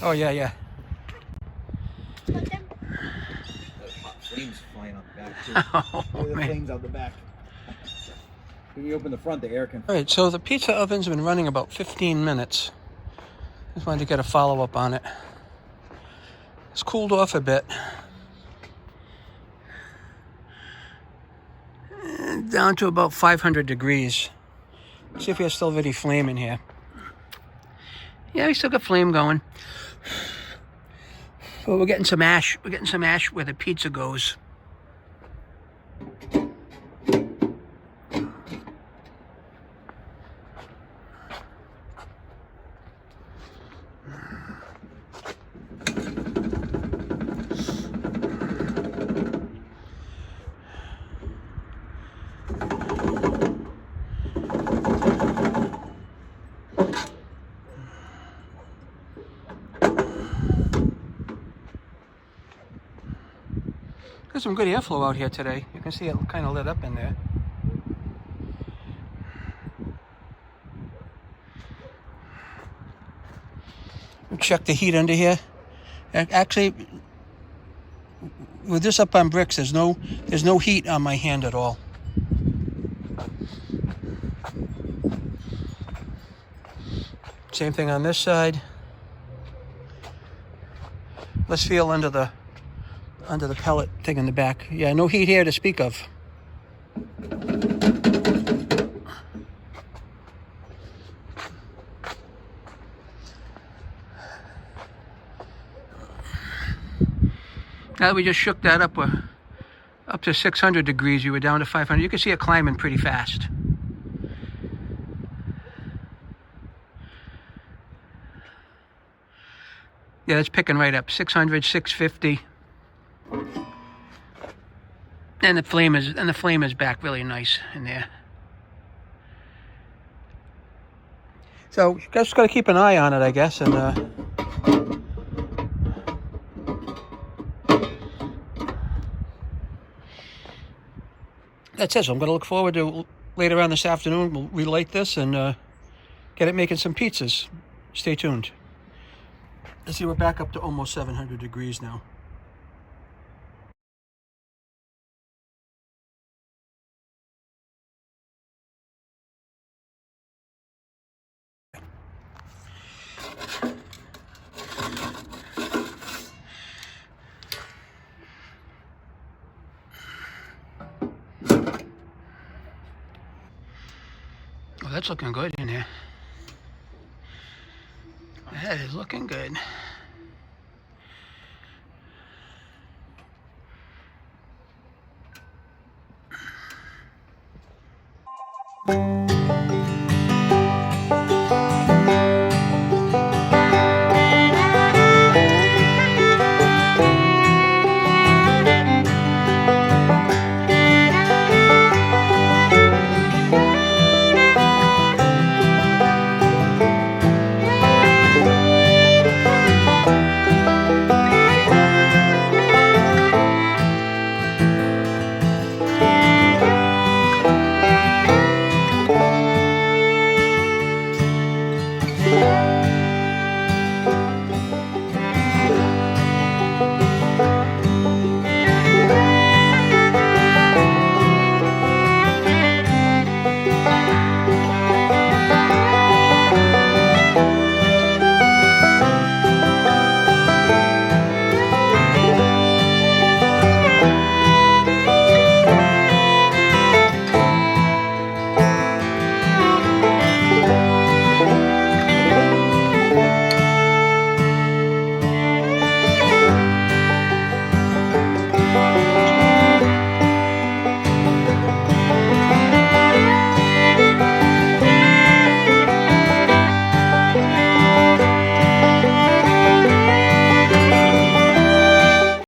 Oh, yeah, yeah. Put them. There's hot flames flying out the back, too. Oh, Look at the man. flames out the back. When you open the front, the air can... All right, so the pizza oven's been running about 15 minutes. Just wanted to get a follow-up on it. It's cooled off a bit. Down to about 500 degrees. See if we still have any flame in here. Yeah, we still got flame going. But we're getting some ash. We're getting some ash where the pizza goes. There's some good airflow out here today. You can see it kind of lit up in there. Check the heat under here. Actually, with this up on bricks, there's no heat on my hand at all. Same thing on this side. Let's feel under the pellet thing in the back. Yeah, no heat here to speak of. Now that we just shook that up, we're up to 600 degrees. You were down to 500. You can see it climbing pretty fast. Yeah, it's picking right up. 600, 650. And the flame is back really nice in there. So you just got to keep an eye on it, I guess, and that's it. So I'm going to look forward to later on this afternoon. We'll relight this and get it making some pizzas. Stay tuned. Let's see, we're back up to almost 700 degrees now. Oh, that's looking good in here. That is looking good.